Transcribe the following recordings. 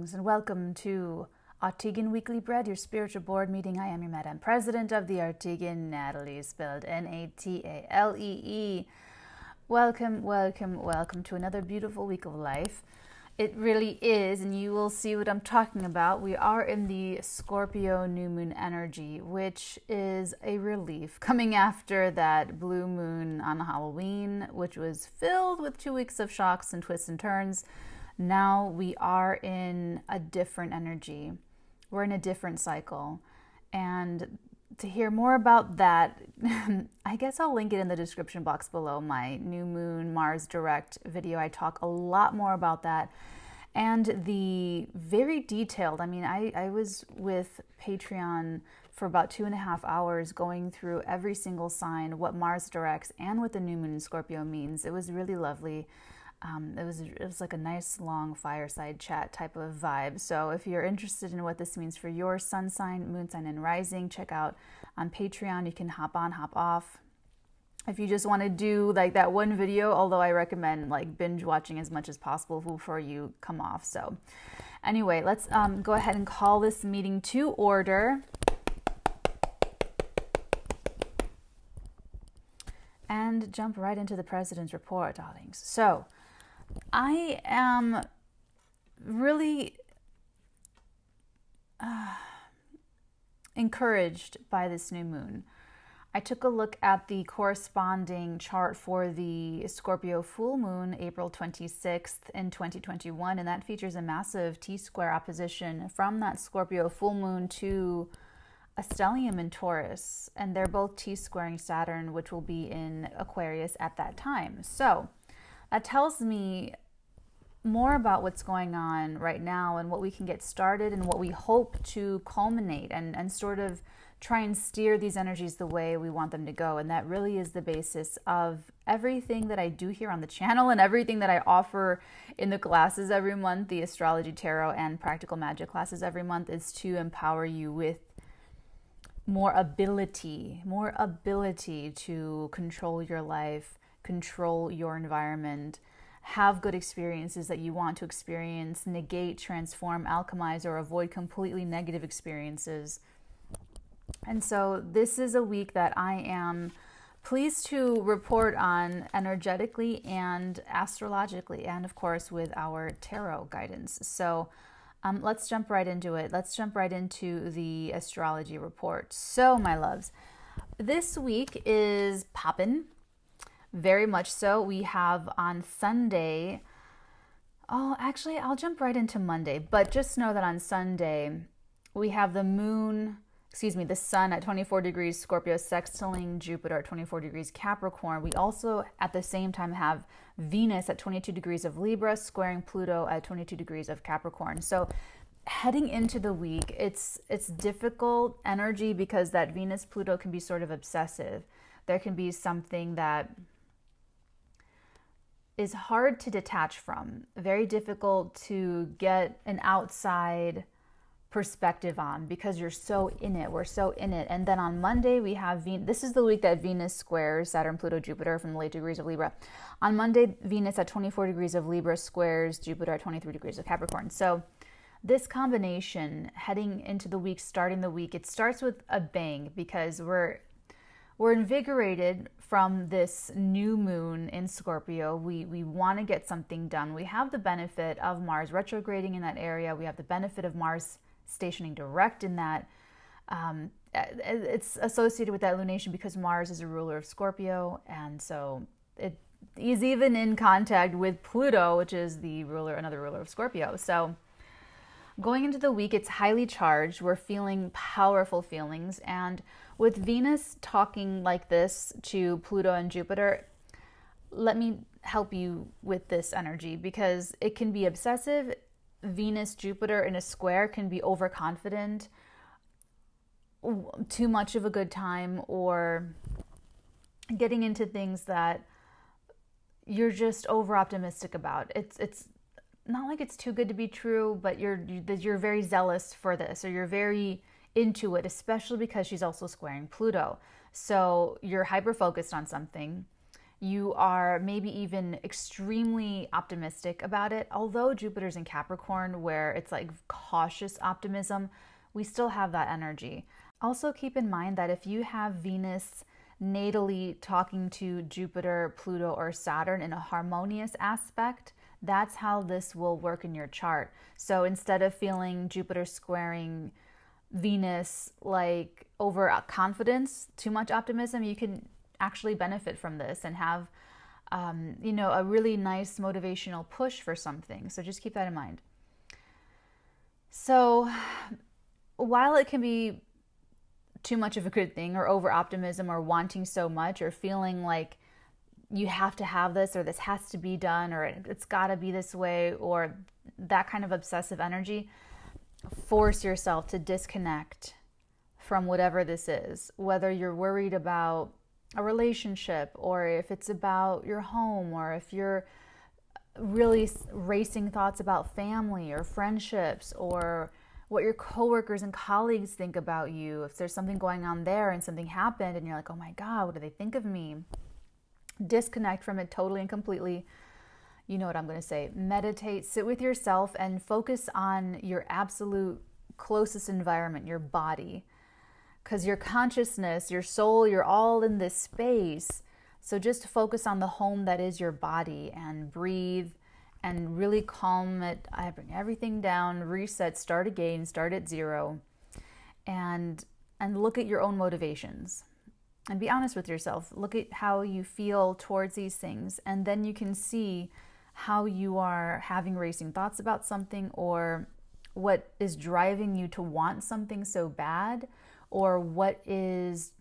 Greetings and welcome to Arteagan Weekly Bread, your spiritual board meeting. I am your Madam President of the Arteagan, Natalee, spelled Natalee. Welcome, welcome, welcome to another beautiful week of life. It really is, and you will see what I'm talking about. We are in the Scorpio new moon energy, which is a relief coming after that blue moon on Halloween, which was filled with 2 weeks of shocks and twists and turns. Now we are in a different energy. We're in a different cycle. And to hear more about that, I guess I'll link it in the description box below, my new moon Mars direct video. I talk a lot more about that. And the very detailed, I was with Patreon for about 2.5 hours going through every single sign, what Mars directs and what the new moon in Scorpio means. It was really lovely. It was like a nice long fireside chat type of vibe. So if you're interested in what this means for your sun sign, moon sign, and rising, check out on Patreon. You can hop on, hop off. If you just want to do like that one video, although I recommend like binge watching as much as possible before you come off. So anyway, let's go ahead and call this meeting to order. And jump right into the President's Report, darlings. So I am really encouraged by this new moon. I took a look at the corresponding chart for the Scorpio full moon, April 26th in 2021, and that features a massive T-square opposition from that Scorpio full moon to a stellium in Taurus, and they're both T-squaring Saturn, which will be in Aquarius at that time. So that tells me more about what's going on right now and what we can get started and what we hope to culminate and sort of try and steer these energies the way we want them to go. And that really is the basis of everything that I do here on the channel and everything that I offer in the classes every month, the Astrology, Tarot, and Practical Magic classes every month, is to empower you with more ability to control your life, control your environment, have good experiences that you want to experience, negate, transform, alchemize, or avoid completely negative experiences. And so this is a week that I am pleased to report on energetically and astrologically, and of course with our tarot guidance. So let's jump right into it. Let's jump right into the Astrology Report. So, my loves, this week is poppin', very much so. We have on Sunday, actually, I'll jump right into Monday, but just know that on Sunday, we have the sun at 24 degrees Scorpio sextiling Jupiter at 24 degrees Capricorn. We also, at the same time, have Venus at 22 degrees of Libra squaring Pluto at 22 degrees of Capricorn. So heading into the week, it's difficult energy because that Venus-Pluto can be sort of obsessive. There can be something that is hard to detach from, very difficult to get an outside perspective on because you're so in it. We're so in it. And then on Monday we have this is the week that Venus squares Saturn, Pluto, Jupiter from the late degrees of Libra. On Monday, Venus at 24 degrees of Libra squares Jupiter at 23 degrees of Capricorn. So this combination heading into the week, starting the week, it starts with a bang because we're invigorated from this new moon in Scorpio. We want to get something done. We have the benefit of Mars retrograding in that area. We have the benefit of Mars stationing direct in that. It's associated with that lunation because Mars is a ruler of Scorpio, and so it is even in contact with Pluto, which is another ruler of Scorpio. So going into the week, it's highly charged. We're feeling powerful feelings, and with Venus talking like this to Pluto and Jupiter, let me help you with this energy because it can be obsessive. Venus, Jupiter in a square can be overconfident, too much of a good time, or getting into things that you're just over optimistic about. It's not like it's too good to be true, but you're very zealous for this, or you're very into it, especially because she's also squaring Pluto. So you're hyper focused on something. You are maybe even extremely optimistic about it. Although Jupiter's in Capricorn, where it's like cautious optimism, we still have that energy. Also keep in mind that if you have Venus natally talking to Jupiter, Pluto, or Saturn in a harmonious aspect, that's how this will work in your chart. So instead of feeling Jupiter squaring Venus like over confidence, too much optimism, you can actually benefit from this and have a really nice motivational push for something. So just keep that in mind. So while it can be too much of a good thing, or over optimism, or wanting so much, or feeling like you have to have this, or this has to be done, or it's got to be this way, or that kind of obsessive energy, force yourself to disconnect from whatever this is, whether you're worried about a relationship, or if it's about your home, or if you're really racing thoughts about family or friendships, or what your coworkers and colleagues think about you. If there's something going on there and something happened and you're like, oh my God, what do they think of me? Disconnect from it totally and completely. You know what I'm going to say. Meditate, sit with yourself, and focus on your absolute closest environment, your body. Because your consciousness, your soul, you're all in this space. So just focus on the home that is your body, and breathe and really calm it. I bring everything down, reset, start again, start at zero, and look at your own motivations. And be honest with yourself. Look at how you feel towards these things, and then you can see how you are having racing thoughts about something, or what is driving you to want something so bad, or what is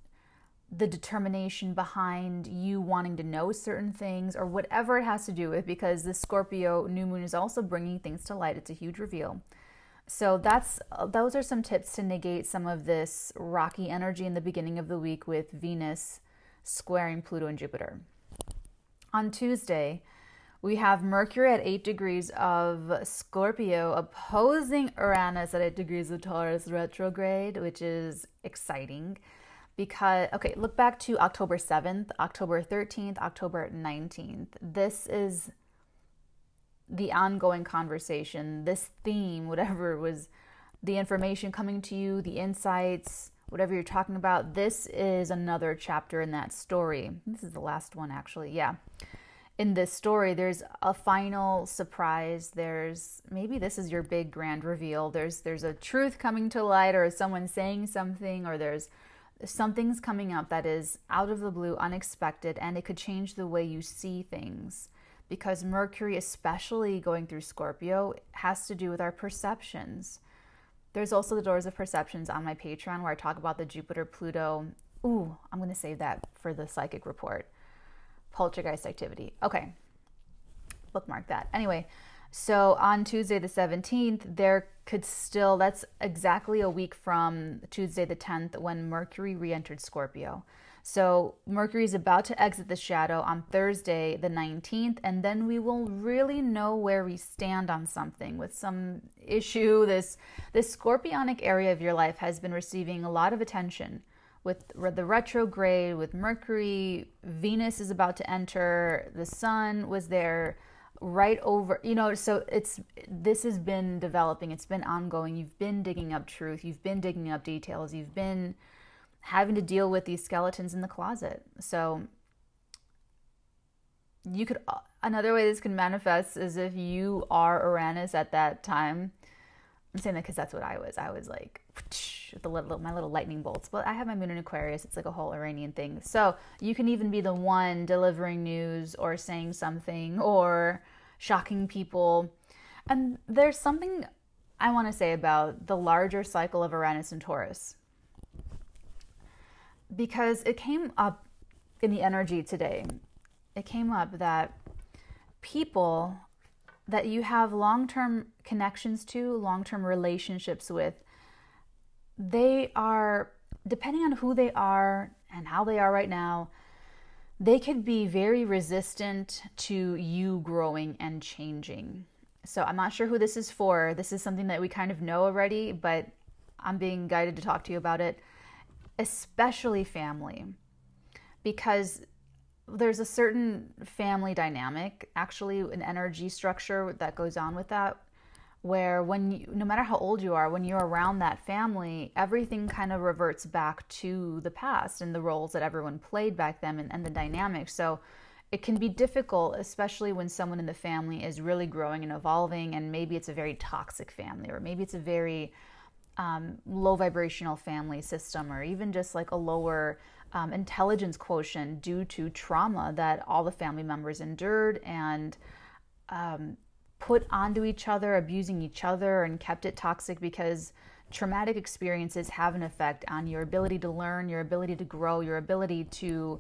the determination behind you wanting to know certain things, or whatever it has to do with, because the Scorpio new moon is also bringing things to light. It's a huge reveal. So those are some tips to negate some of this rocky energy in the beginning of the week with Venus squaring Pluto and Jupiter. On Tuesday, we have Mercury at 8 degrees of Scorpio opposing Uranus at 8 degrees of Taurus retrograde, which is exciting. Because, okay, look back to October 7th, October 13th, October 19th. This is the ongoing conversation, this theme, whatever was the information coming to you, the insights, whatever you're talking about. This is another chapter in that story. This is the last one, actually. Yeah. In this story, there's a final surprise. Maybe this is your big grand reveal. There's a truth coming to light, or someone saying something, or there's something's coming up that is out of the blue, unexpected, and it could change the way you see things. Because Mercury, especially going through Scorpio, has to do with our perceptions. There's also the Doors of Perceptions on my Patreon, where I talk about the Jupiter-Pluto. Ooh, I'm going to save that for the psychic report. Poltergeist activity. Okay, bookmark that. Anyway, so on Tuesday the 17th, that's exactly a week from Tuesday the 10th, when Mercury re-entered Scorpio. So Mercury is about to exit the shadow on Thursday the 19th, and then we will really know where we stand on something with some issue. This scorpionic area of your life has been receiving a lot of attention. With the retrograde, with Mercury, Venus is about to enter, the sun was there right over, so this has been developing, it's been ongoing. You've been digging up truth, you've been digging up details, you've been having to deal with these skeletons in the closet. So another way this can manifest is if you are Uranus at that time. I'm saying that because that's what I was like, with my little lightning bolts. But I have my moon in Aquarius. It's like a whole Iranian thing. So you can even be the one delivering news, or saying something, or shocking people. And there's something I want to say about the larger cycle of Uranus and Taurus, because it came up in the energy today. It came up that people that you have long-term connections to, long-term relationships with, they are, depending on who they are and how they are right now, they could be very resistant to you growing and changing. So I'm not sure who this is for. This is something that we kind of know already, but I'm being guided to talk to you about it, especially family. Because there's a certain family dynamic, actually an energy structure that goes on with that, where when you, no matter how old you are, when you're around that family, everything kind of reverts back to the past and the roles that everyone played back then, and the dynamics. So it can be difficult, especially when someone in the family is really growing and evolving, and maybe it's a very toxic family, or maybe it's a very low vibrational family system, or even just like a lower intelligence quotient due to trauma that all the family members endured and put onto each other, abusing each other, and kept it toxic, because traumatic experiences have an effect on your ability to learn, your ability to grow, your ability to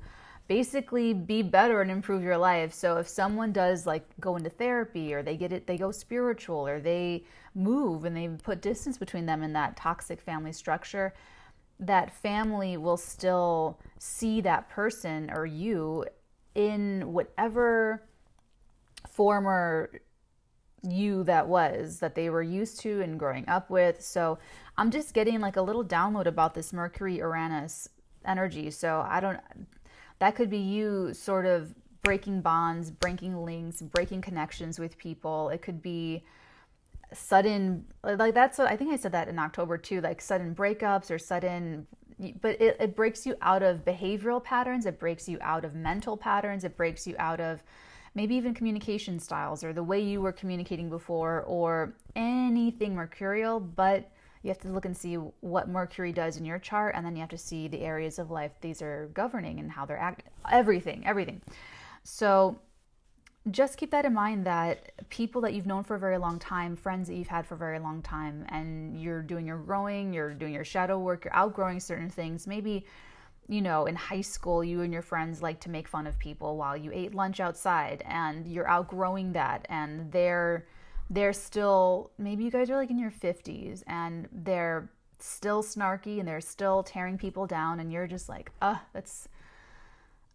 basically be better and improve your life. So if someone does like go into therapy, or they go spiritual, or they move and they put distance between them in that toxic family structure, that family will still see that person or you in whatever former you that they were used to and growing up with. So I'm just getting like a little download about this Mercury Uranus energy. So that could be you sort of breaking bonds, breaking links, breaking connections with people. It could be sudden, like that's what I think I said that in October too, like sudden breakups, or sudden, but it breaks you out of behavioral patterns. It breaks you out of mental patterns. It breaks you out of maybe even communication styles, or the way you were communicating before, or anything mercurial. But you have to look and see what Mercury does in your chart, and then you have to see the areas of life these are governing and how they're acting, everything. So just keep that in mind, that people that you've known for a very long time, friends that you've had for a very long time, and you're doing your growing, you're doing your shadow work, you're outgrowing certain things. Maybe, you know, in high school, you and your friends like to make fun of people while you ate lunch outside, and you're outgrowing that, and they're still, maybe you guys are like in your 50s, and they're still snarky, and they're still tearing people down, and you're just like,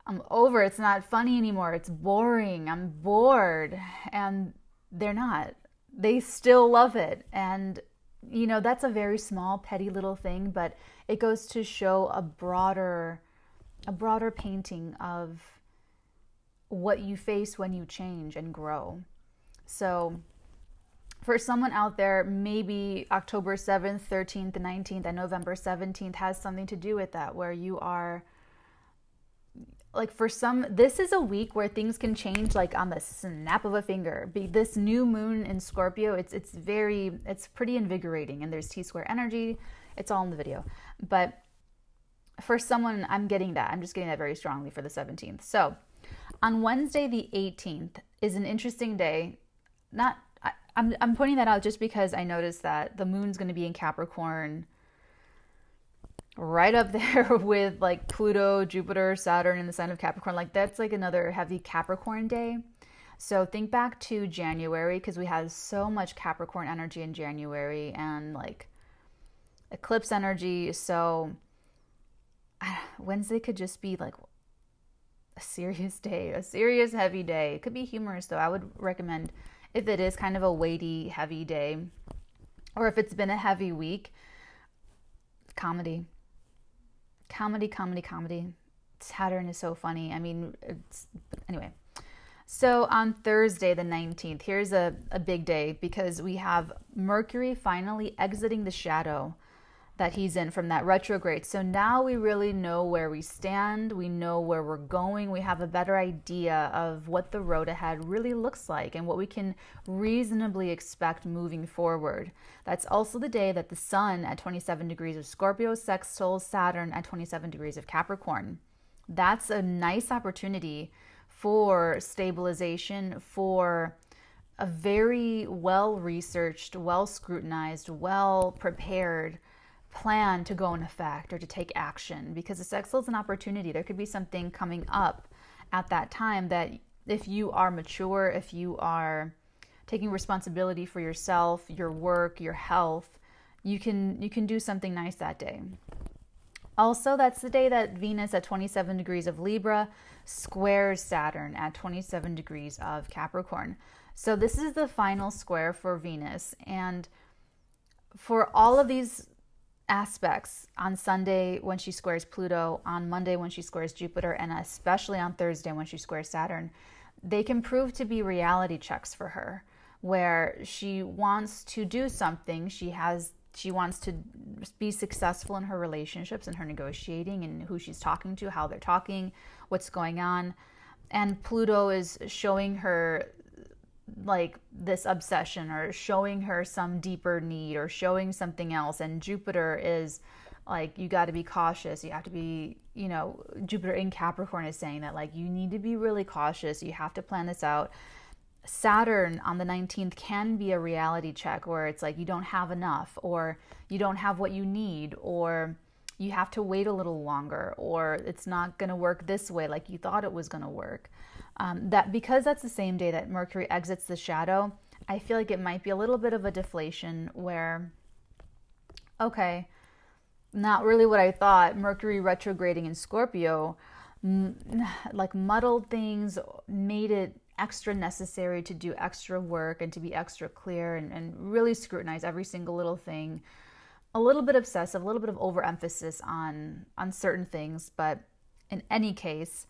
I'm over, it's not funny anymore, it's boring, I'm bored. And they're not. They still love it. And, you know, that's a very small, petty little thing, but it goes to show a broader painting of what you face when you change and grow. So for someone out there, maybe October 7th, 13th, and 19th, and November 17th has something to do with that, where you are, like for some, this is a week where things can change like on the snap of a finger. This new moon in Scorpio, it's pretty invigorating, and there's T-square energy. It's all in the video. But for someone, I'm just getting that very strongly for the 17th. So on Wednesday, the 18th is an interesting day. I'm pointing that out just because I noticed that the moon's going to be in Capricorn, right up there with like Pluto, Jupiter, Saturn, and the sign of Capricorn. Like that's like another heavy Capricorn day. So think back to January, because we had so much Capricorn energy in January, and like eclipse energy. So Wednesday could just be like a serious day, a serious heavy day. It could be humorous though. I would recommend, if it is kind of a weighty, heavy day, or if it's been a heavy week, comedy. Saturn is so funny. I mean, anyway. So on Thursday, the 19th, here's a big day, because we have Mercury finally exiting the shadow that he's in from that retrograde. So now we really know where we stand. We know where we're going. We have a better idea of what the road ahead really looks like, and what we can reasonably expect moving forward. That's also the day that the Sun at 27 degrees of Scorpio sextiles Saturn at 27 degrees of Capricorn. That's a nice opportunity for stabilization, for a very well-researched, well-scrutinized, well-prepared plan to go in effect, or to take action, because the sextile is an opportunity. There could be something coming up at that time that, if you are mature, if you are taking responsibility for yourself, your work, your health, you can do something nice that day. Also, that's the day that Venus at 27 degrees of Libra squares Saturn at 27 degrees of Capricorn. So this is the final square for Venus, and for all of these aspects on Sunday when she squares Pluto, on Monday when she squares Jupiter, and especially on Thursday when she squares Saturn, they can prove to be reality checks for her, where she wants to do something. She wants to be successful in her relationships and her negotiating and who she's talking to, how they're talking, what's going on. And Pluto is showing her like this obsession, or showing her some deeper need, or showing something else. And Jupiter is like, you got to be cautious. You have to be, Jupiter in Capricorn is saying that like you need to be really cautious. You have to plan this out. Saturn on the 19th can be a reality check where it's like you don't have enough, or you don't have what you need, or you have to wait a little longer, or it's not going to work this way like you thought it was going to work. That because that's the same day that Mercury exits the shadow, I feel like it might be a little bit of a deflation where, okay, not really what I thought. Mercury retrograding in Scorpio like muddled things, made it extra necessary to do extra work and to be extra clear and really scrutinize every single little thing. A little bit obsessive, a little bit of overemphasis on certain things, but in any case,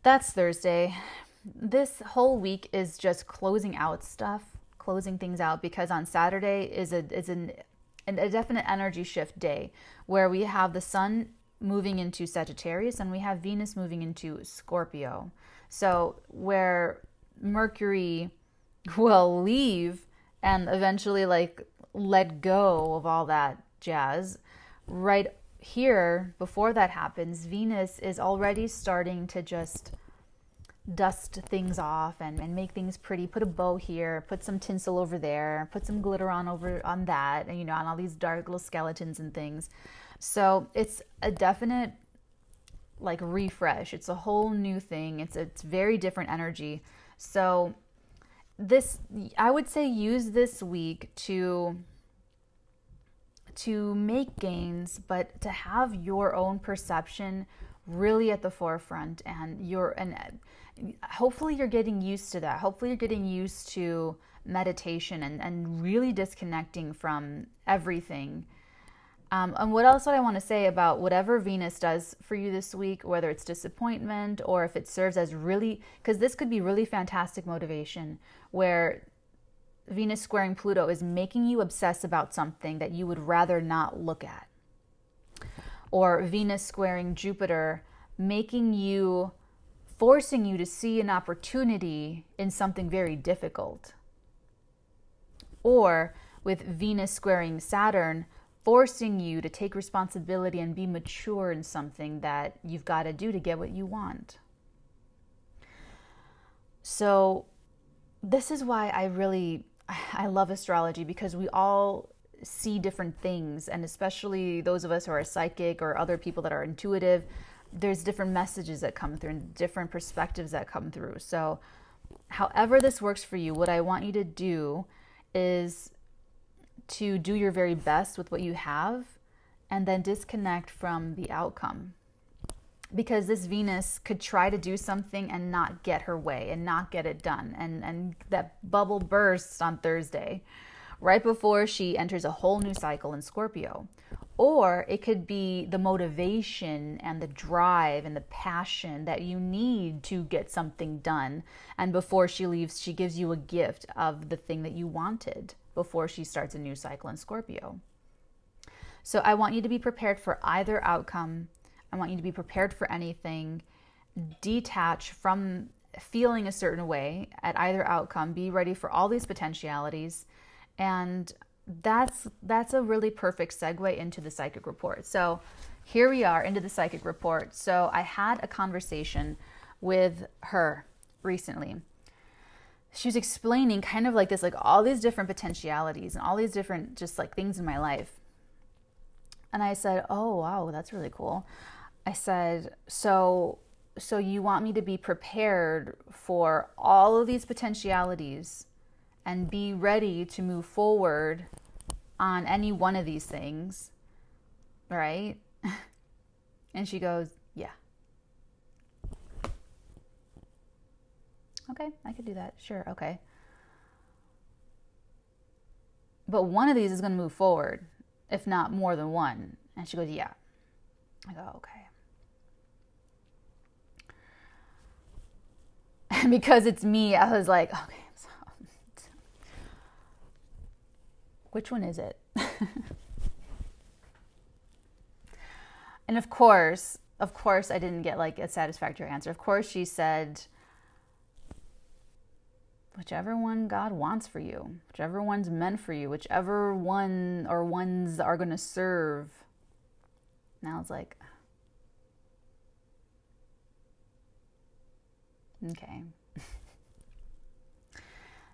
that's Thursday. This whole week is just closing out stuff, closing things out, because on Saturday is a definite energy shift day where we have the sun moving into Sagittarius and we have Venus moving into Scorpio. So where Mercury will leave and eventually like let go of all that jazz, right here, before that happens, Venus is already starting to just dust things off and make things pretty, put a bow here, put some tinsel over there, put some glitter on that, and on all these dark little skeletons and things. So it's a definite like refresh. It's a whole new thing. It's very different energy. So this, I would say, use this week to make gains, but to have your own perception really at the forefront, and hopefully you're getting used to that. Hopefully you're getting used to meditation and really disconnecting from everything. And what else would I want to say about whatever Venus does for you this week, whether it's disappointment or if it serves as really, because this could be really fantastic motivation, where Venus squaring Pluto is making you obsess about something that you would rather not look at. Or Venus squaring Jupiter, forcing you to see an opportunity in something very difficult. Or with Venus squaring Saturn, forcing you to take responsibility and be mature in something that you've got to do to get what you want. So this is why I love astrology, because we all see different things, and especially those of us who are psychic or other people that are intuitive, there's different messages that come through and different perspectives that come through. So however this works for you, what I want you to do is to do your very best with what you have and then disconnect from the outcome. Because this Venus could try to do something and not get her way and not get it done. And that bubble bursts on Thursday, right before she enters a whole new cycle in Scorpio. Or it could be the motivation and the drive and the passion that you need to get something done. And before she leaves, she gives you a gift of the thing that you wanted before she starts a new cycle in Scorpio. So I want you to be prepared for either outcome. I want you to be prepared for anything. Detach from feeling a certain way at either outcome. Be ready for all these potentialities. And that's a really perfect segue into the psychic report. So here we are into the psychic report. So I had a conversation with her recently. She was explaining kind of like this, like all these different potentialities and all these different just like things in my life. And I said, oh, wow, that's really cool. I said, so you want me to be prepared for all of these potentialities and be ready to move forward on any one of these things, right? And she goes, yeah. Okay, I could do that. Sure, okay. But one of these is going to move forward. if not more than one. And she goes, yeah. I go, okay. And because it's me, I was like, okay, so which one is it? And of course, I didn't get like a satisfactory answer. Of course, she said, whichever one God wants for you, whichever one's meant for you, whichever one or ones are going to serve. Now it's like, okay.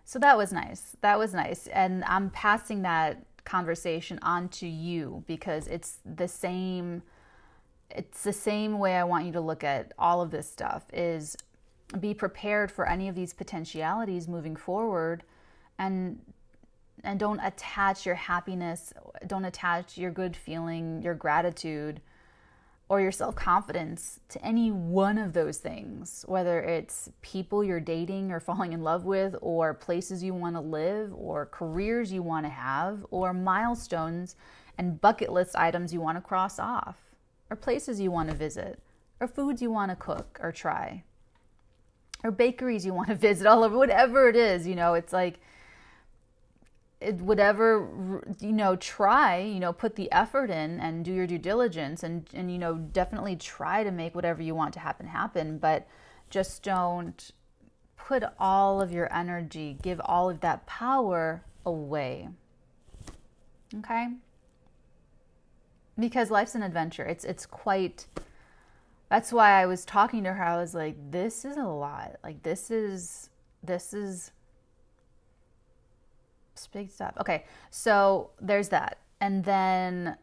So that was nice. That was nice. And I'm passing that conversation on to you because it's the same way I want you to look at all of this stuff, is be prepared for any of these potentialities moving forward, and don't attach your happiness, don't attach your good feeling, your gratitude, or your self-confidence to any one of those things, whether it's people you're dating or falling in love with, or places you want to live, or careers you want to have, or milestones and bucket list items you want to cross off, or places you want to visit, or foods you want to cook or try, or bakeries you want to visit, all over, whatever it is, it's like, whatever, try, put the effort in and do your due diligence, and definitely try to make whatever you want to happen, but just don't put all of your energy, give all of that power away. Okay? Because life's an adventure. It's quite, that's why I was talking to her. I was like, this is a lot. Like, this is big stuff. Okay, so there's that. And then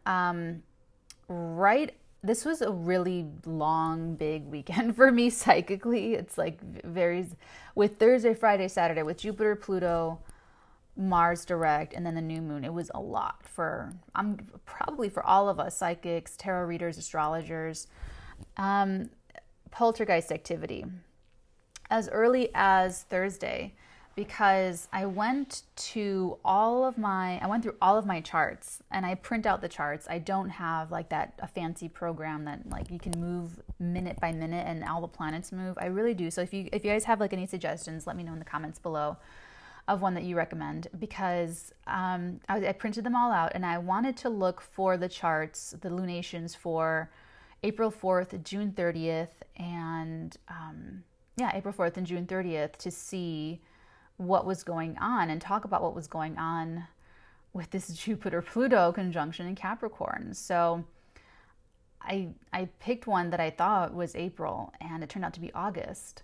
this was a really long, big weekend for me psychically. It's like varies with Thursday, Friday, Saturday, with Jupiter, Pluto, Mars direct, and then the new moon. It was a lot probably for all of us psychics, tarot readers, astrologers. Poltergeist activity as early as Thursday, because I went through all of my charts, and I print out the charts. I don't have like a fancy program that like you can move minute by minute and all the planets move. I really do. So if you guys have like any suggestions, let me know in the comments below of one that you recommend, because I printed them all out, and I wanted to look for the charts, the lunations for April 4th, June 30th, and April 4th and June 30th, to see what was going on and talk about what was going on with this Jupiter-Pluto conjunction in Capricorn. So I picked one that I thought was April, and it turned out to be August.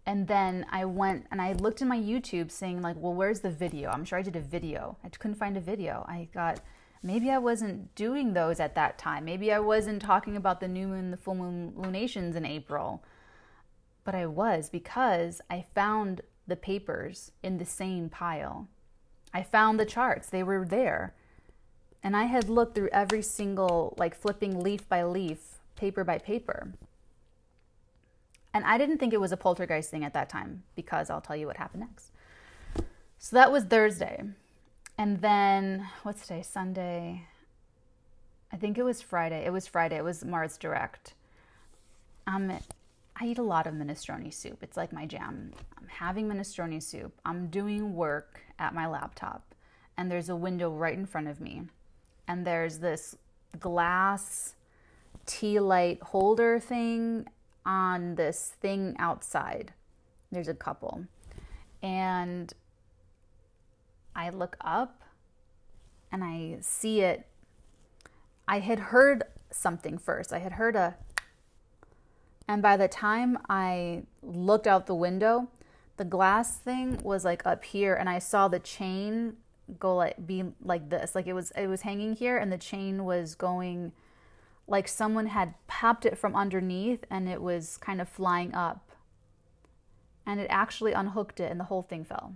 And then I went and I looked in my YouTube saying like, well, where's the video? I'm sure I did a video. I couldn't find a video. I thought maybe I wasn't doing those at that time. Maybe I wasn't talking about the new moon, the full moon lunations in April. But I was, because I found the papers in the same pile. I found the charts. They were there. And I had looked through every single, like flipping leaf by leaf, paper by paper. And I didn't think it was a poltergeist thing at that time, because I'll tell you what happened next. So that was Thursday. And then, what's today? Sunday. I think it was Friday. It was Friday. It was Mars direct. I eat a lot of minestrone soup. It's like my jam. I'm having minestrone soup. I'm doing work at my laptop, and there's a window right in front of me. And there's this glass tea light holder thing on this thing outside. There's a couple. And I look up and I see it. I had heard something first. I had heard and by the time I looked out the window, the glass thing was like up here, and I saw the chain be like this. Like it was hanging here, and the chain was going like someone had popped it from underneath, and it was kind of flying up. And it actually unhooked it, and the whole thing fell.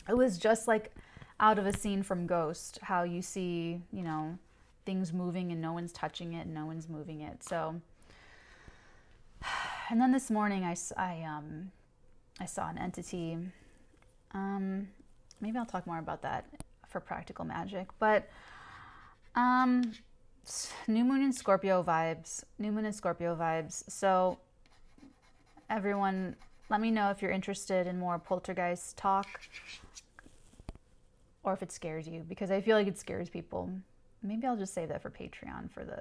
It was just like out of a scene from Ghost, how you see, things moving and no one's touching it and no one's moving it. So, and then this morning I saw an entity. Maybe I'll talk more about that for practical magic. But New moon in Scorpio vibes. New moon in Scorpio vibes. So everyone, let me know if you're interested in more poltergeist talk or if it scares you, because I feel like it scares people. Maybe I'll just save that for Patreon for the...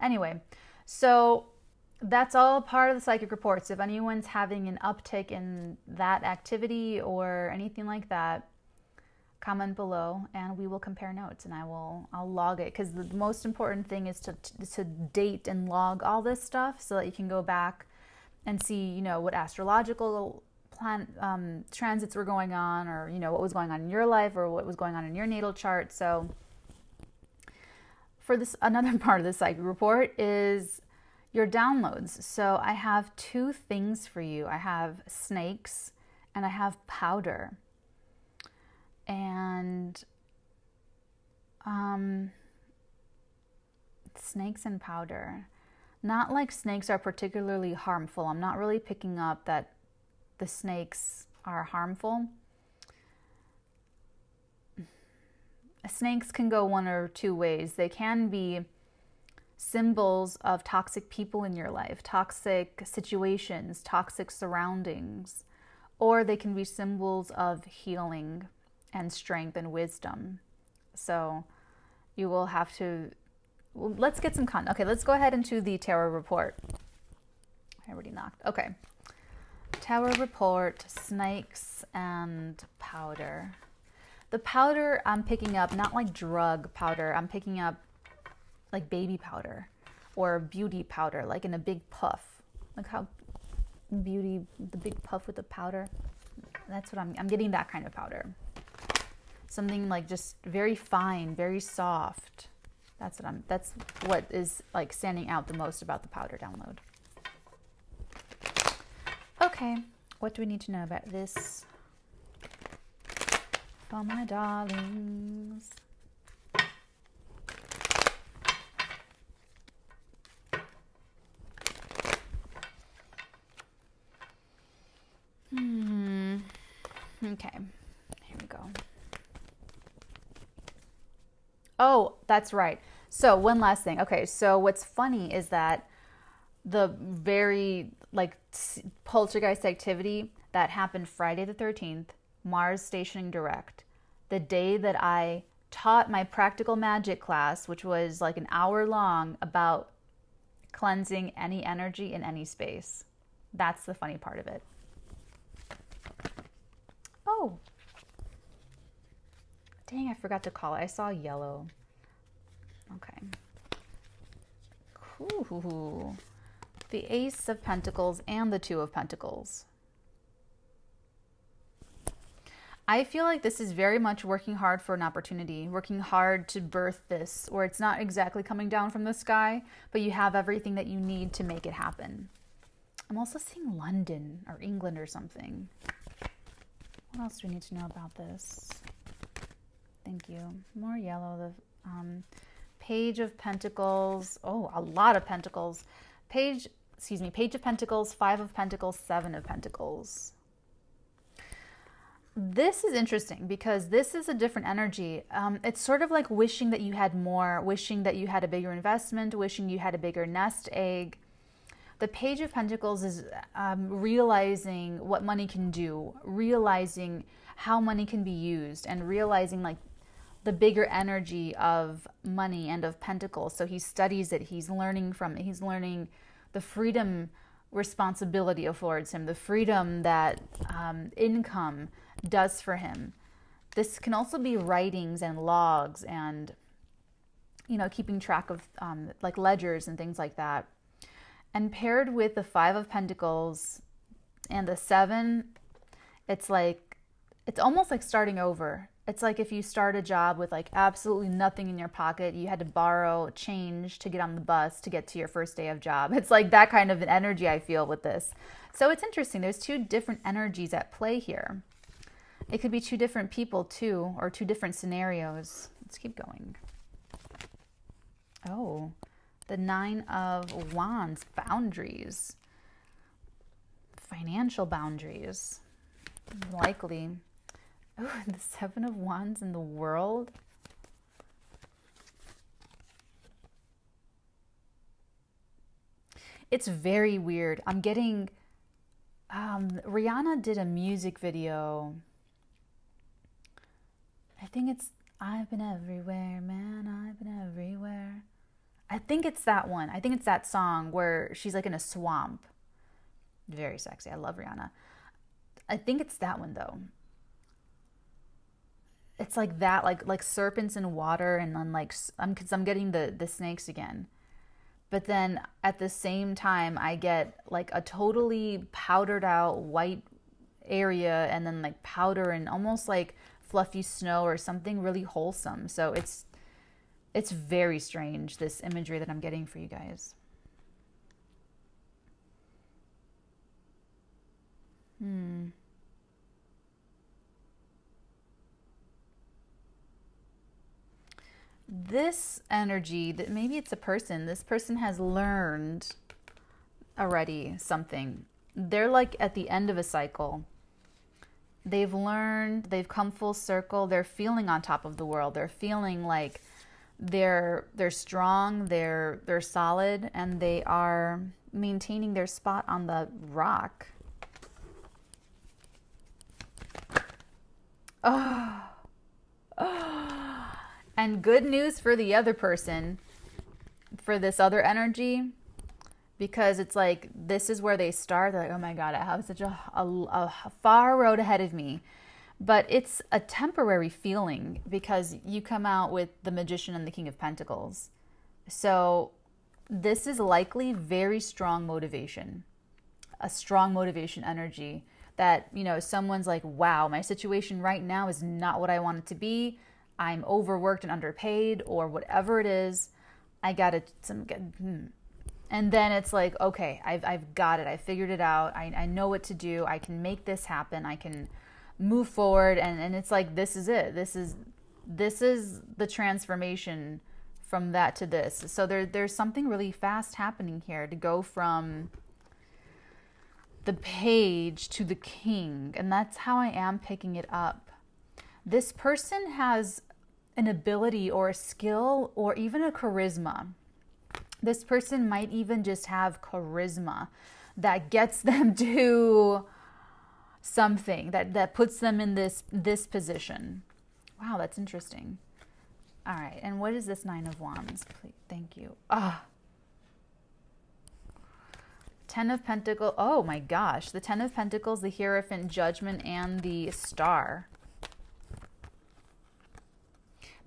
Anyway, so that's all part of the psychic reports. If anyone's having an uptick in that activity or anything like that, comment below and we will compare notes, and I'll log it, because the most important thing is to date and log all this stuff so that you can go back and see, you know, what astrological transits were going on, or, you know, what was going on in your life or what was going on in your natal chart. So for this, another part of the psychic report is your downloads. So I have two things for you. I have snakes and I have powder. And snakes and powder. Not like snakes are particularly harmful. I'm not really picking up that the snakes are harmful. Snakes can go one or two ways. They can be symbols of toxic people in your life, toxic situations, toxic surroundings, or they can be symbols of healing and strength and wisdom. So you will have to, well, let's get some content. Okay, let's go ahead into the tarot report. I already knocked. Okay. Tarot report, snakes and powder. The powder I'm picking up, not like drug powder. I'm picking up like baby powder or beauty powder, like in a big puff. Like how beauty, the big puff with the powder. That's what I'm getting, that kind of powder. Something like just very fine, very soft. That's what is like standing out the most about the powder download. Okay, what do we need to know about this for my darlings? Okay, here we go. Oh, that's right. So one last thing. Okay, so what's funny is that the very like poltergeist activity that happened Friday the 13th, Mars stationing direct, the day that I taught my practical magic class, which was like an hour long, about cleansing any energy in any space. That's the funny part of it. Oh, dang, I forgot to call it. I saw yellow. Okay. Cool. The Ace of Pentacles and the Two of Pentacles. I feel like this is very much working hard for an opportunity, working hard to birth this, where it's not exactly coming down from the sky, but you have everything that you need to make it happen. I'm also seeing London or England or something. What else do we need to know about this? Thank you. More yellow. The Page of Pentacles. Oh, a lot of Pentacles. Page of Pentacles, Five of Pentacles, Seven of Pentacles. This is interesting because this is a different energy. It's sort of like wishing that you had more, wishing that you had a bigger investment, wishing you had a bigger nest egg. The Page of Pentacles is realizing what money can do, realizing how money can be used, and realizing like the bigger energy of money and of pentacles. So he studies it, he's learning from it, he's learning the freedom responsibility affords him, the freedom that income does for him. This can also be writings and logs and, you know, keeping track of like ledgers and things like that. And paired with the Five of Pentacles and the Seven, it's like, it's almost like starting over. It's like if you start a job with like absolutely nothing in your pocket, you had to borrow change to get on the bus to get to your first day of job. It's like that kind of an energy I feel with this. So it's interesting. There's two different energies at play here. It could be two different people too, or two different scenarios. Let's keep going. Oh, the Nine of Wands, boundaries. Financial boundaries, likely. Oh, the Seven of Wands in the World. it's very weird. I'm getting, Rihanna did a music video. I think it's, I've been everywhere, man, I've been everywhere. I think it's that one. I think it's that song where she's like in a swamp. Very sexy. I love Rihanna. I think it's that one though. It's like that, like serpents in water, and then like, because I'm getting the snakes again. But then at the same time, I get like a totally powdered out white area, and then like powder and almost like fluffy snow or something really wholesome. So it's very strange, this imagery that I'm getting for you guys. This energy, that maybe it's a person. This person has learned already something. They're like at the end of a cycle. They've learned, they've come full circle. They're feeling on top of the world. They're feeling like they're strong, they're solid, and they are maintaining their spot on the rock. Oh. And good news for the other person, for this other energy, because it's like, this is where they start. They're like, oh my God, I have such a far road ahead of me. But it's a temporary feeling, because you come out with the Magician and the King of Pentacles. So this is likely very strong motivation, a strong motivation energy that, you know, someone's like, wow, my situation right now is not what I want it to be. I'm overworked and underpaid, or whatever it is. I got it. And then it's like, okay, I've got it. I figured it out. I know what to do. I can make this happen. I can move forward. And it's like, this is it. This is the transformation from that to this. So there's something really fast happening here, to go from the Page to the King. And that's how I am picking it up. This person has an ability or a skill or even a charisma. This person might even just have charisma that gets them to something, that puts them in this position. Wow, that's interesting. All right, and what is this Nine of Wands? Please, thank you. Ten of Pentacles. Oh my gosh, the Ten of Pentacles, the Hierophant, Judgment, and the Star.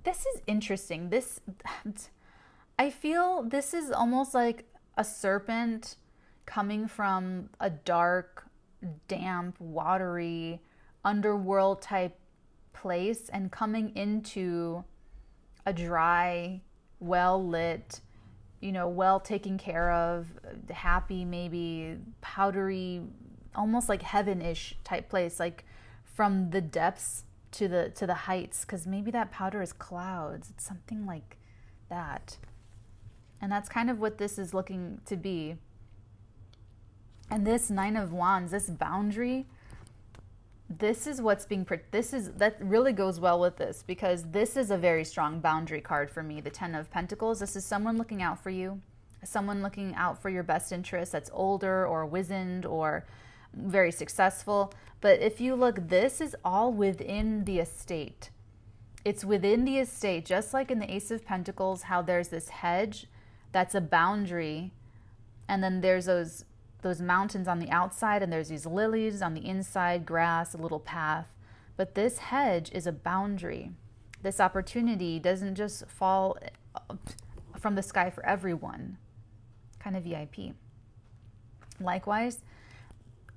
This is interesting. I feel this is almost like a serpent coming from a dark, damp, watery, underworld type place and coming into a dry, well-lit, you know, well taken care of, happy, maybe powdery, almost like heaven-ish type place, like from the depths to the heights, because maybe that powder is clouds. It's something like that. And that's kind of what this is looking to be. And this Nine of Wands, this boundary, this is what's being, that really goes well with this, because this is a very strong boundary card for me, the Ten of Pentacles. This is someone looking out for you, someone looking out for your best interest, that's older or wizened or very successful. But if you look, this is all within the estate. It's within the estate, just like in the Ace of Pentacles, how there's this hedge that's a boundary, and then there's those mountains on the outside, and there's these lilies on the inside, grass, a little path. But this hedge is a boundary. This opportunity doesn't just fall from the sky for everyone. Kind of VIP. Likewise,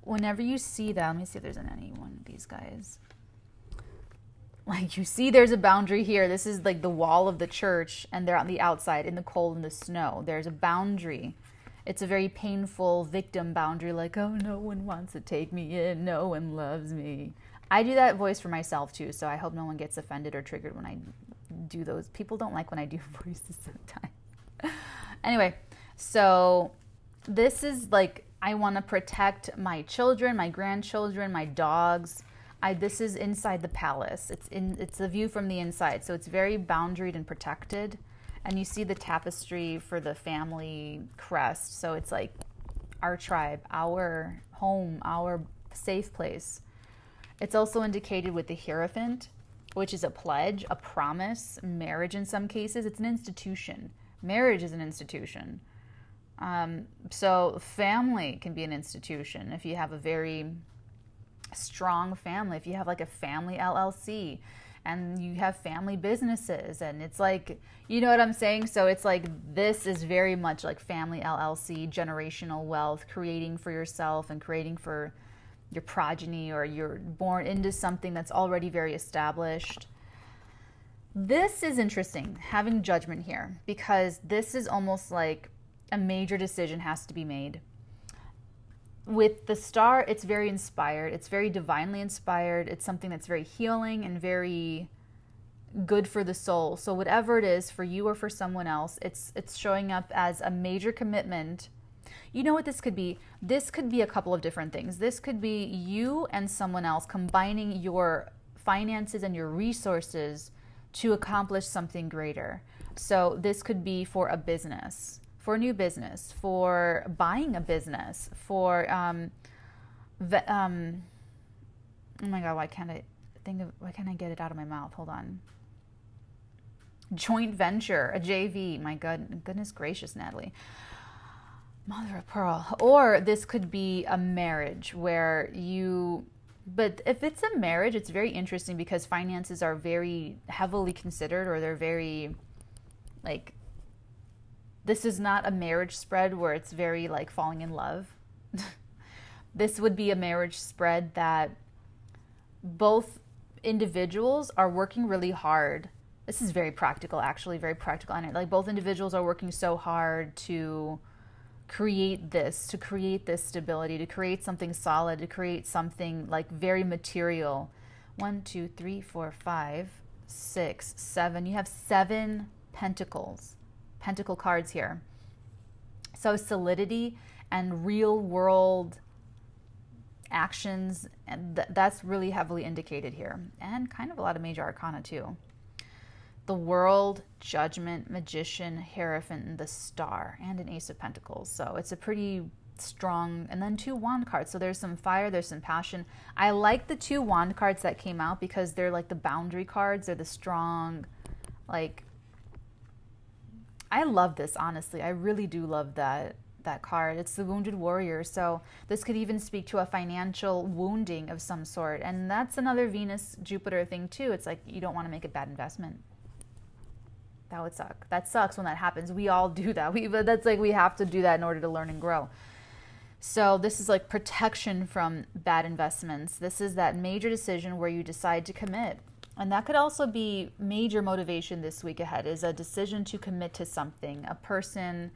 whenever you see that, let me see if there's any one of these guys. Like, you see there's a boundary here. This is like the wall of the church, and they're on the outside in the cold and the snow. There's a boundary. It's a very painful victim boundary, like, oh, no one wants to take me in. No one loves me. I do that voice for myself too, so I hope no one gets offended or triggered when I do those. People don't like when I do voices sometimes. Anyway, so this is like, I want to protect my children, my grandchildren, my dogs. This is inside the palace. It's a view from the inside, so it's very boundaried and protected. And you see the tapestry for the family crest, so it's like our tribe, our home, our safe place. It's also indicated with the Hierophant, which is a pledge, a promise, marriage in some cases. It's an institution. Marriage is an institution. So family can be an institution if you have a very strong family, if you have like a family LLC and you have family businesses, and it's like, you know what I'm saying? So it's like, this is very much like family LLC, generational wealth, creating for yourself and creating for your progeny, or you're born into something that's already very established. This is interesting, having Judgment here, because this is almost like a major decision has to be made. With the Star, it's very inspired. It's very divinely inspired. It's something that's very healing and very good for the soul. So whatever it is for you or for someone else, it's showing up as a major commitment. You know what this could be? This could be a couple of different things. This could be you and someone else combining your finances and your resources to accomplish something greater. So this could be for a business, for a new business, for buying a business, for oh my God, why can't I get it out of my mouth? Hold on. Joint venture, a JV. My goodness gracious, Natalie. Mother of pearl. Or this could be a marriage where you, but if it's a marriage, it's very interesting because finances are very heavily considered, or they're very like, this is not a marriage spread where it's very like falling in love. This would be a marriage spread that both individuals are working really hard. This is very practical, actually, very practical. And like both individuals are working so hard to create this stability, to create something solid, to create something like very material. 1, 2, 3, 4, 5, 6, 7. You have 7 pentacles. Pentacle cards here. So solidity and real world actions, and that's really heavily indicated here. And kind of a lot of major arcana too. The World, Judgment, Magician, Hierophant, and the Star, and an Ace of Pentacles. So it's a pretty strong, and then 2 wand cards. So there's some fire, there's some passion. I like the 2 wand cards that came out because they're like the boundary cards. They're the strong, like, I love this, honestly. I really do love that card. It's the Wounded Warrior. So this could even speak to a financial wounding of some sort. And that's another Venus-Jupiter thing too. It's like, you don't want to make a bad investment. That would suck. That sucks when that happens. We all do that. That's like, we have to do that in order to learn and grow. So this is like protection from bad investments. This is that major decision where you decide to commit. And that could also be major motivation this week ahead, is a decision to commit to something, a person,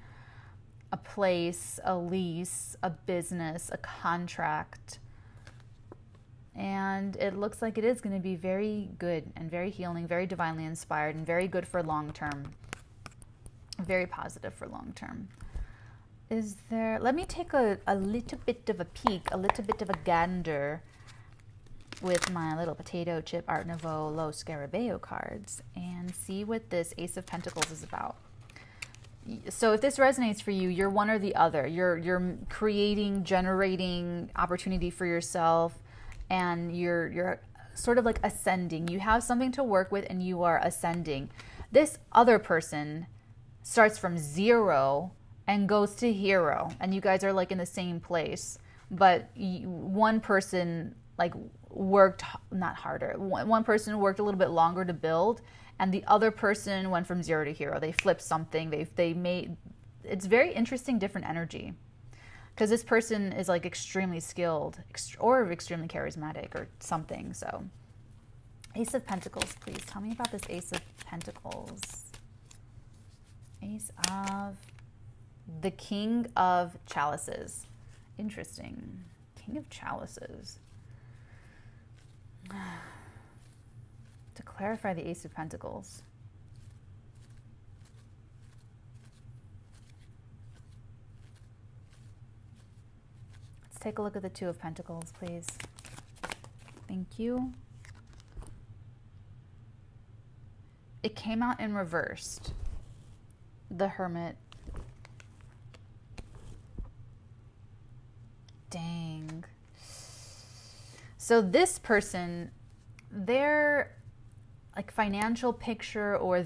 a place, a lease, a business, a contract. And it looks like it is going to be very good and very healing, very divinely inspired, and very good for long term. Very positive for long term. Is there, let me take a little bit of a peek, a little bit of a gander with my little potato chip Art Nouveau Lo Scarabeo cards and see what this Ace of Pentacles is about. So if this resonates for you, you're one or the other. You're creating, generating opportunity for yourself, and you're sort of like ascending. You have something to work with and you are ascending. This other person starts from 0 and goes to hero, and you guys are like in the same place, but one person like worked not harder. One person worked a little bit longer to build, and the other person went from 0 to hero. They flipped something. They made, it's very interesting, different energy, because this person is like extremely skilled or extremely charismatic or something. So Ace of Pentacles, please tell me about this Ace of Pentacles. Ace of, the King of Chalices. Interesting. King of Chalices. To clarify the Ace of Pentacles. Let's take a look at the Two of Pentacles, please. Thank you. It came out in reversed. The Hermit. So this person, their like financial picture, or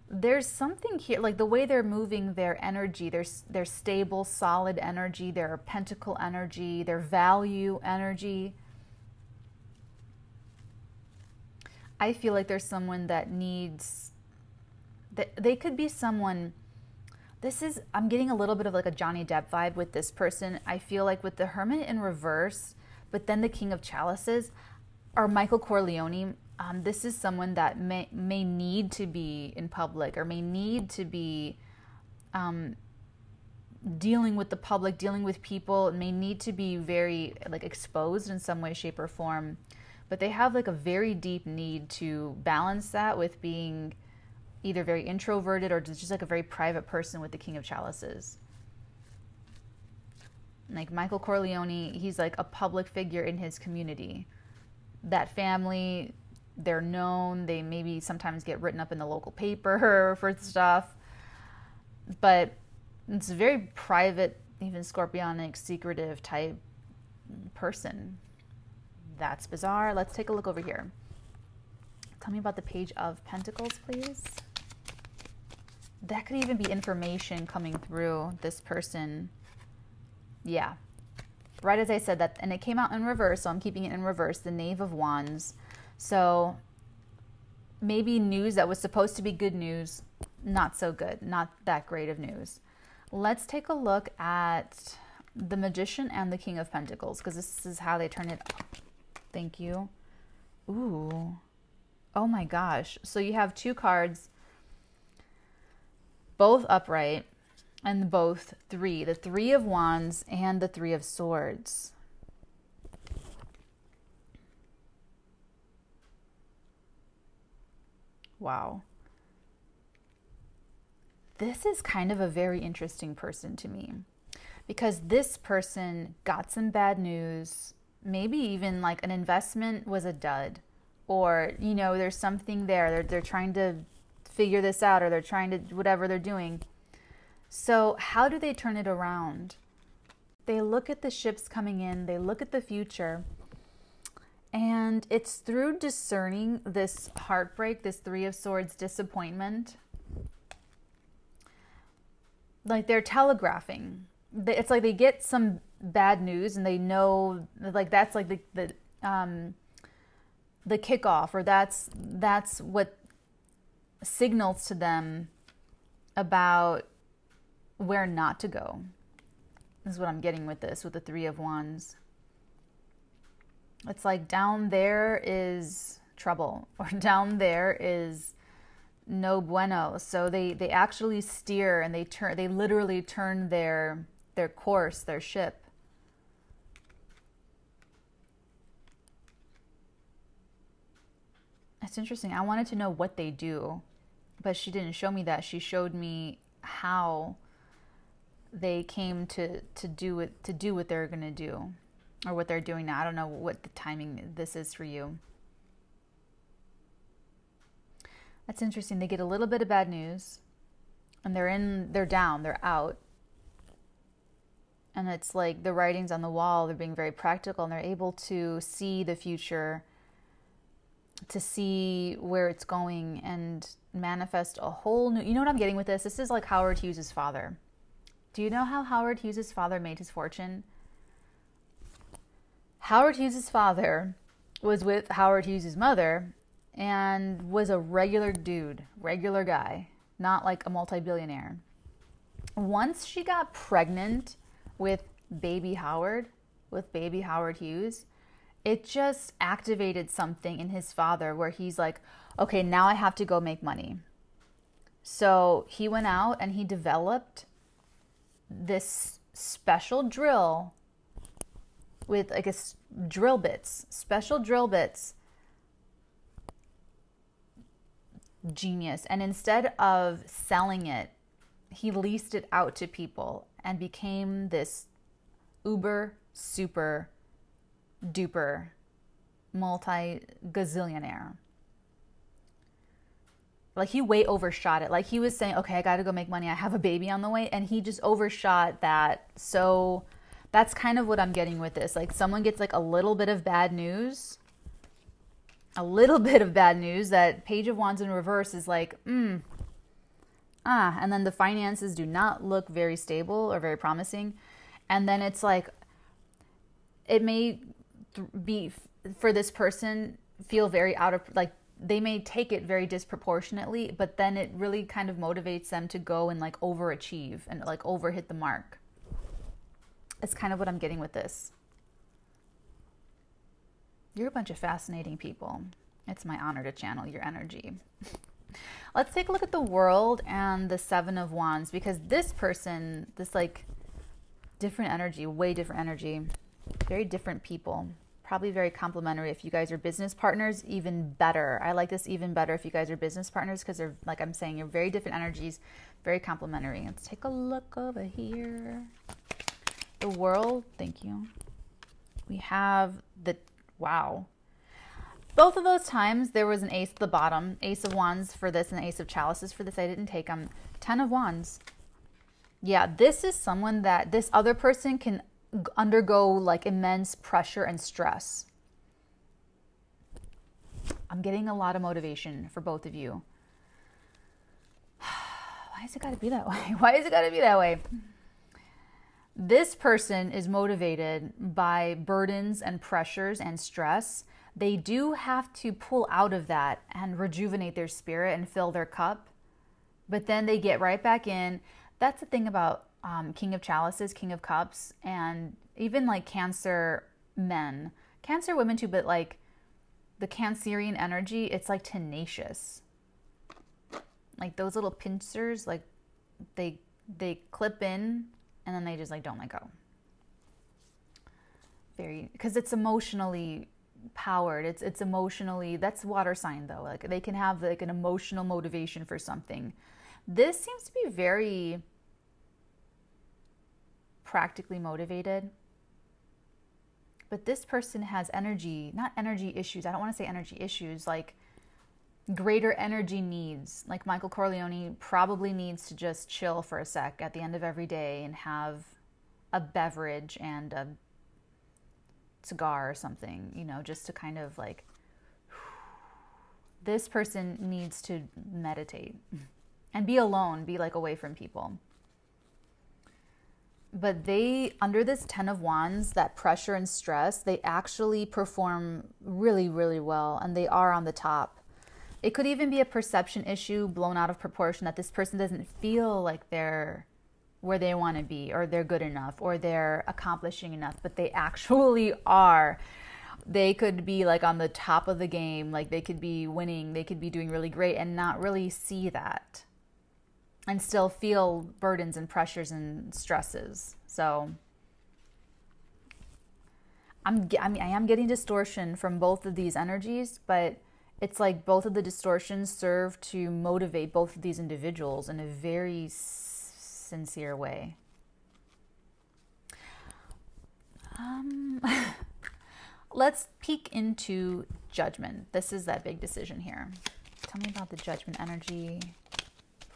there's something here, like the way they're moving their energy, their stable, solid energy, their pentacle energy, their value energy. I feel like there's someone that needs, that they could be someone, I'm getting a little bit of like a Johnny Depp vibe with this person. I feel like with the Hermit in reverse, but then the King of Chalices, or Michael Corleone, this is someone that may need to be in public, or may need to be dealing with the public, dealing with people, may need to be very like exposed in some way, shape, or form. But they have like a very deep need to balance that with being either very introverted or just like a very private person with the King of Chalices. Like Michael Corleone, he's like a public figure in his community. That family, they're known, they maybe sometimes get written up in the local paper for stuff. But it's a very private, even scorpionic, secretive type person. That's bizarre. Let's take a look over here. Tell me about the Page of Pentacles, please. That could even be information coming through this person. Yeah. Right as I said that, and it came out in reverse, so I'm keeping it in reverse, the Knave of Wands. So maybe news that was supposed to be good news, not so good, not that great of news. Let's take a look at the Magician and the King of Pentacles, because this is how they turn it. Thank you. Ooh. Oh my gosh. So you have two cards, both upright, and both three. The Three of Wands and the Three of Swords. Wow. This is kind of a very interesting person to me, because this person got some bad news. Maybe even like an investment was a dud, or, you know, there's something there. They're trying to figure this out, or they're trying to, whatever they're doing. So how do they turn it around? They look at the ships coming in, they look at the future, and it's through discerning this heartbreak, this Three of Swords disappointment. Like they're telegraphing. It's like they get some bad news and they know, like that's like the kickoff, or that's what signals to them about where not to go. This is what I'm getting with this, with the Three of Wands. It's like down there is trouble, or down there is no bueno. So they actually steer, and they literally turn their course, their ship. It's interesting. I wanted to know what they do, but she didn't show me that. She showed me how they came to do what they're going to do, or what they're doing now. I don't know what the timing this is for you. That's interesting. They get a little bit of bad news, and they're down, they're out. And it's like the writing's on the wall. They're being very practical, and they're able to see the future, to see where it's going, and manifest a whole new... You know what I'm getting with this? This is like Howard Hughes' father. Do you know how Howard Hughes' father made his fortune? Howard Hughes' father was with Howard Hughes' mother, and was a regular dude, regular guy, not like a multi-billionaire. Once she got pregnant with baby Howard Hughes, it just activated something in his father where he's like, okay, now I have to go make money. So he went out and he developed this special drill with like special drill bits. Genius. And instead of selling it, he leased it out to people and became this uber super duper multi-gazillionaire. Like he way overshot it. Like he was saying, okay, I got to go make money. I have a baby on the way. And he just overshot that. So That's kind of what I'm getting with this. Like someone gets like a little bit of bad news. A little bit of bad news. That Page of Wands in reverse is like, and then the finances do not look very stable or very promising. And then it's like, it may be for this person feel very out of, like they may take it very disproportionately, but then it really kind of motivates them to go and like overachieve and like overhit the mark. It's kind of what I'm getting with this. You're a bunch of fascinating people. It's my honor to channel your energy. Let's take a look at the World and the Seven of Wands, because this person, this like different energy, way different energy, very different people, probably very complementary. If you guys are business partners, even better. I like this even better if you guys are business partners, because they're, like I'm saying, you're very different energies, very complementary. Let's take a look over here. The World, thank you. We have the, wow. Both of those times there was an ace at the bottom. Ace of Wands for this and Ace of Chalices for this. I didn't take them. 10 of Wands. Yeah, this is someone that this other person can undergo like immense pressure and stress. I'm getting a lot of motivation for both of you. Why has it got to be that way? Why has it got to be that way? This person is motivated by burdens and pressures and stress. They do have to pull out of that and rejuvenate their spirit and fill their cup. But then they get right back in. That's the thing about King of Chalices, King of Cups, and even like Cancer men. Cancer women too, but like the Cancerian energy, it's like tenacious. Like those little pincers, like they clip in and then they just like don't let go. Very, because it's emotionally powered. It's emotionally, that's water sign though. Like they can have like an emotional motivation for something. This seems to be very practically motivated. But this person has energy, not energy issues. I don't want to say energy issues, like greater energy needs. Like Michael Corleone probably needs to just chill for a sec at the end of every day and have a beverage and a cigar or something, you know, just to kind of like, this person needs to meditate and be alone, be like away from people. But they, under this 10 of Wands, that pressure and stress, they actually perform really, really well, and they are on the top. It could even be a perception issue blown out of proportion, that this person doesn't feel like they're where they want to be, or they're good enough, or they're accomplishing enough, but they actually are. They could be like on the top of the game, like they could be winning, they could be doing really great and not really see that, and still feel burdens and pressures and stresses. So I am getting distortion from both of these energies, but it's like both of the distortions serve to motivate both of these individuals in a very sincere way. Let's peek into Judgment. This is that big decision here. Tell me about the Judgment energy,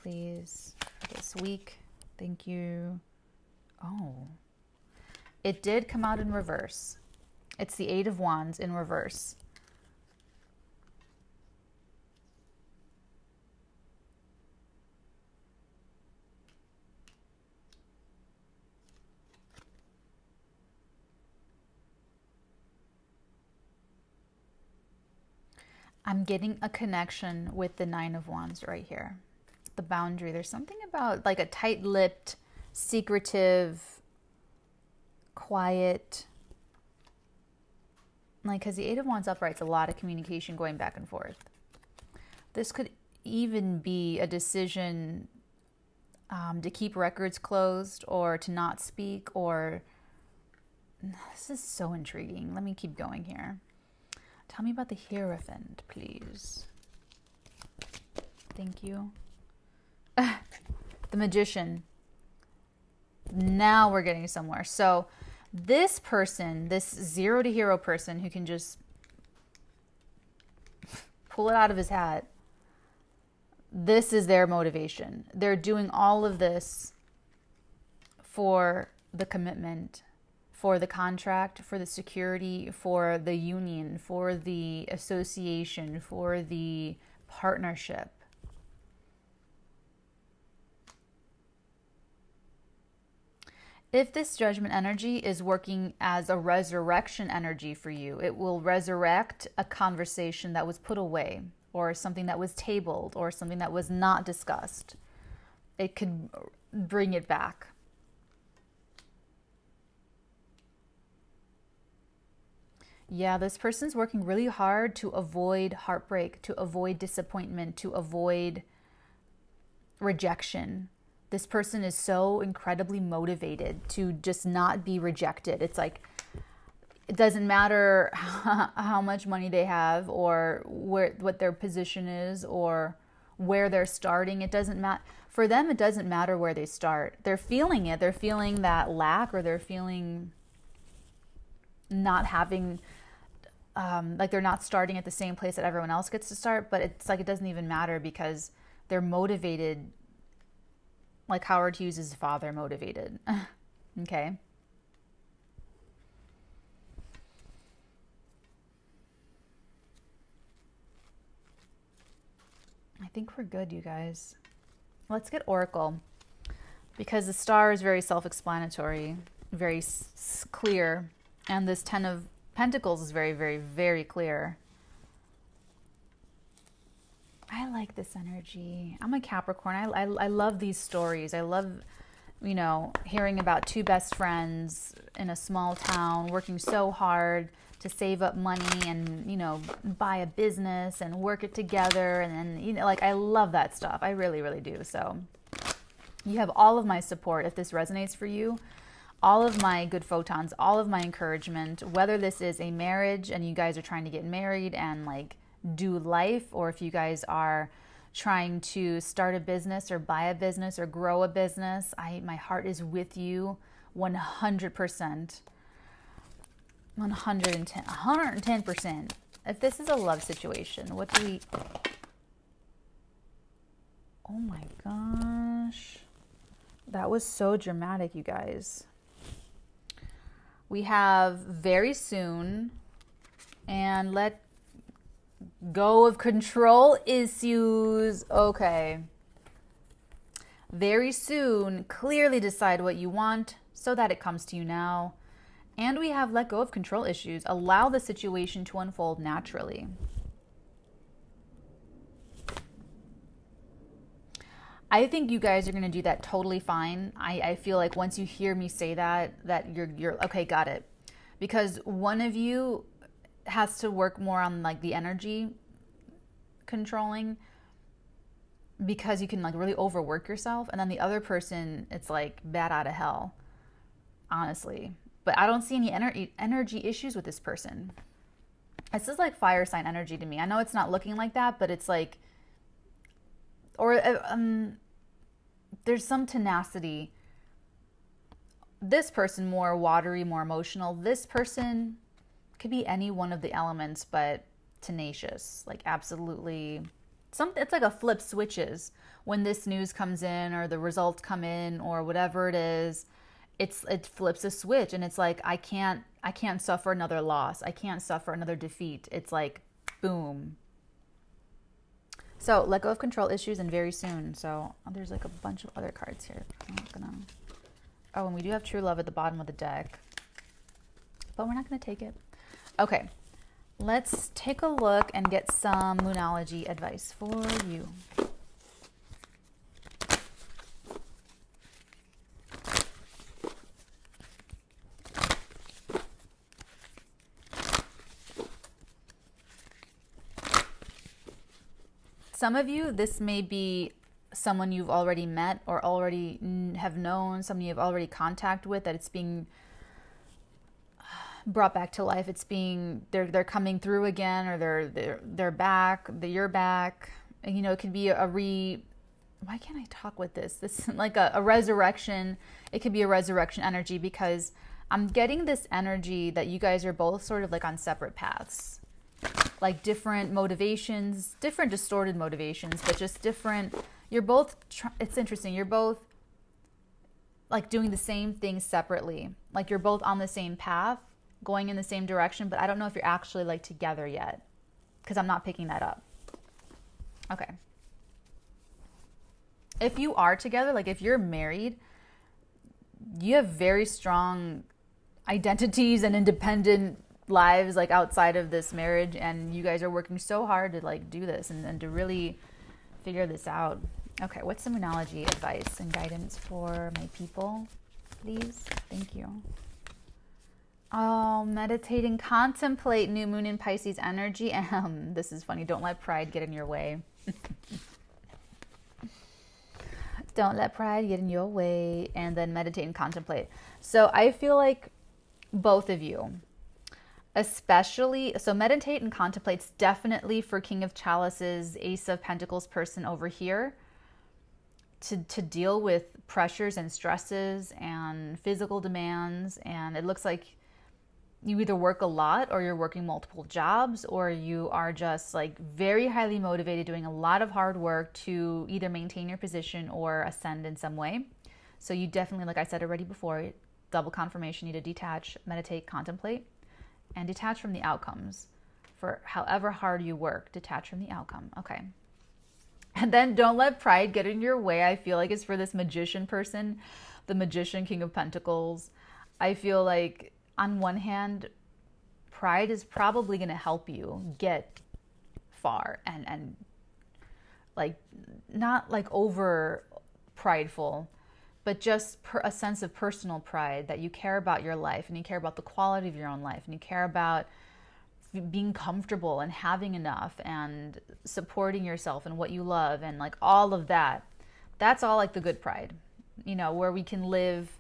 please, this week. Thank you. Oh, it did come out in reverse. It's the 8 of Wands in reverse. I'm getting a connection with the 9 of Wands right here. The boundary. There's something about like a tight-lipped, secretive, quiet. Like, because the 8 of Wands upright's a lot of communication going back and forth. This could even be a decision to keep records closed or to not speak, or... This is so intriguing. Let me keep going here. Tell me about the Hierophant, please. Thank you. The Magician. Now we're getting somewhere. So this person, this 0 to hero person who can just pull it out of his hat, this is their motivation. They're doing all of this for the commitment, for the contract, for the security, for the union, for the association, for the partnership. If this judgment energy is working as a resurrection energy for you, it will resurrect a conversation that was put away, or something that was tabled, or something that was not discussed. It could bring it back. Yeah, this person's working really hard to avoid heartbreak, to avoid disappointment, to avoid rejection. This person is so incredibly motivated to just not be rejected. It's like, it doesn't matter how much money they have, or what their position is, or where they're starting. It doesn't matter. For them, it doesn't matter where they start. They're feeling it. They're feeling that lack, or they're feeling not having, like they're not starting at the same place that everyone else gets to start. But it's like, it doesn't even matter, because they're motivated like Howard Hughes' father motivated. Okay. I think we're good, you guys. Let's get Oracle, because the star is very self-explanatory, very clear, and this 10 of Pentacles is very, very, very clear. I like this energy. I'm a Capricorn. I love these stories. I love, you know, hearing about two best friends in a small town working so hard to save up money and, you know, buy a business and work it together. And then, you know, like, I love that stuff. I really, really do. So you have all of my support if this resonates for you. All of my good photons, all of my encouragement, whether this is a marriage and you guys are trying to get married and like do life, or if you guys are trying to start a business or buy a business or grow a business, my heart is with you 100%. 110%. If this is a love situation, what do we... Oh my gosh. That was so dramatic, you guys. We have very soon, and let go of control issues. Okay. Very soon, clearly decide what you want so that it comes to you now. And we have let go of control issues. Allow the situation to unfold naturally. I think you guys are going to do that totally fine. I feel like once you hear me say that you're okay, got it. Because one of you has to work more on like the energy controlling, because you can like really overwork yourself, and then the other person, it's like bat out of hell, honestly. But I don't see any energy issues with this person. This is like fire sign energy to me. I know it's not looking like that, but it's like, or there's some tenacity. This person more watery, more emotional. This person could be any one of the elements, but tenacious, like absolutely. It's like a flip switches when this news comes in, or the results come in, or whatever it is. It flips a switch, and it's like, I can't suffer another loss. I can't suffer another defeat. It's like, boom. So let go of control issues, and very soon. So there's like a bunch of other cards here. I'm not gonna. Oh, and we do have true love at the bottom of the deck, but we're not gonna take it. Okay, let's take a look and get some Moonology advice for you. Some of you, this may be someone you've already met or already have known, someone you've already contact with, that it's being brought back to life. It's being, they're coming through again, or they're back, you're back. And, you know, it could be why can't I talk with this? This is like a resurrection. It could be a resurrection energy, because I'm getting this energy that you guys are both sort of like on separate paths. Like different motivations, different distorted motivations, but just different. You're both, it's interesting, you're both like doing the same thing separately. Like you're both on the same path, going in the same direction, but I don't know if you're actually like together yet, because I'm not picking that up. Okay. If you are together, like if you're married, you have very strong identities and independent lives like outside of this marriage, and you guys are working so hard to like do this and to really figure this out. Okay, what's some Moonology advice and guidance for my people, please? Thank you. Oh, meditate and contemplate new moon in Pisces energy. This is funny. Don't let pride get in your way. Don't let pride get in your way. And then meditate and contemplate. So I feel like both of you, especially, so meditate and contemplate's definitely for King of Chalices, Ace of Pentacles person over here, to deal with pressures and stresses and physical demands. And it looks like you either work a lot, or you're working multiple jobs, or you are just like very highly motivated, doing a lot of hard work to either maintain your position or ascend in some way. So you definitely, like I said already before, double confirmation, need to detach, meditate, contemplate, and detach from the outcomes. For however hard you work, detach from the outcome. Okay. And then don't let pride get in your way. I feel like it's for this magician person, the magician, King of Pentacles. I feel like on one hand, pride is probably going to help you get far and like not like over prideful, but just a sense of personal pride that you care about your life and you care about the quality of your own life and you care about being comfortable and having enough and supporting yourself and what you love and like all of that. That's all like the good pride, you know, where we can live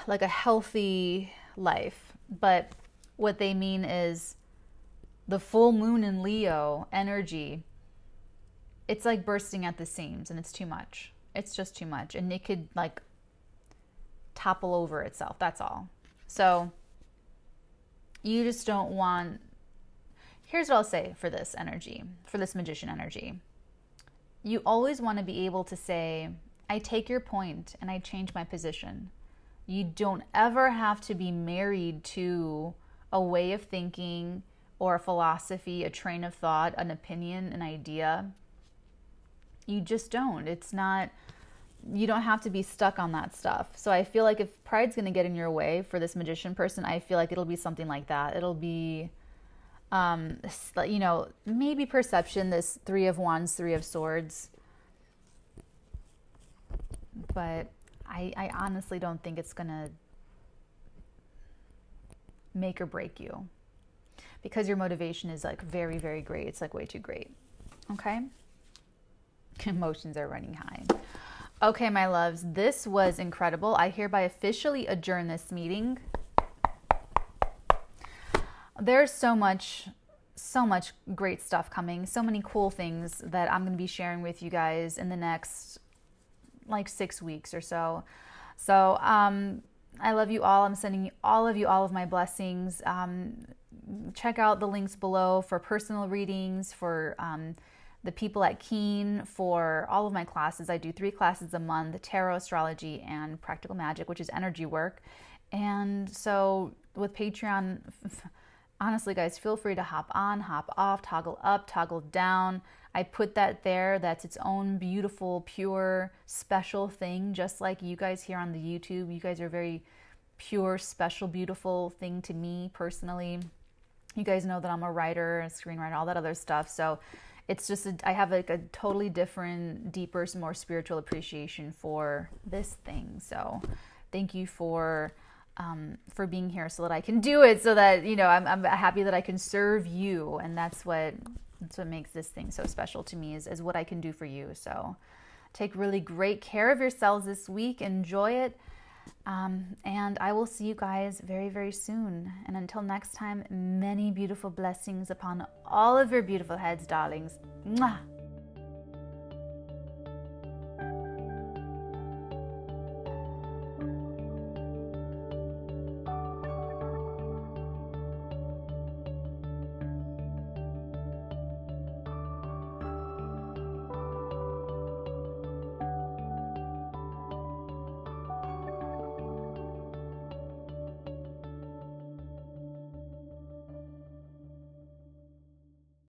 like a healthy life. But what they mean is the full moon in Leo energy, it's like bursting at the seams and it's too much. It's just too much. And it could like topple over itself. That's all. So you just don't want, here's what I'll say for this energy, for this magician energy. You always want to be able to say, I take your point and I change my position. You don't ever have to be married to a way of thinking or a philosophy, a train of thought, an opinion, an idea. You just don't. It's not, you don't have to be stuck on that stuff. So I feel like if pride's going to get in your way for this magician person, I feel like it'll be something like that. It'll be, you know, maybe perception, this 3 of Wands, 3 of Swords. But I honestly don't think it's going to make or break you, because your motivation is like very, very great. It's like way too great. Okay? Emotions are running high. Okay, my loves, this was incredible. I hereby officially adjourn this meeting. There's so much great stuff coming, so many cool things that I'm going to be sharing with you guys in the next like 6 weeks or so. So I love you all. I'm sending all of you all of my blessings. Check out the links below for personal readings, for the people at Keen, for all of my classes. I do 3 classes a month: tarot, astrology, and practical magic, which is energy work. And so with Patreon, honestly, guys, feel free to hop on, hop off, toggle up, toggle down. I put that there. That's its own beautiful, pure, special thing, just like you guys here on the YouTube. You guys are very pure, special, beautiful thing to me personally. You guys know that I'm a writer, a screenwriter, all that other stuff. So it's just, I have like a totally different, deeper, more spiritual appreciation for this thing. So thank you for being here so that I can do it, so that, you know, I'm happy that I can serve you. And that's what makes this thing so special to me, is what I can do for you. So take really great care of yourselves this week. Enjoy it. And I will see you guys very, very soon. And until next time, many beautiful blessings upon all of your beautiful heads, darlings. Mwah!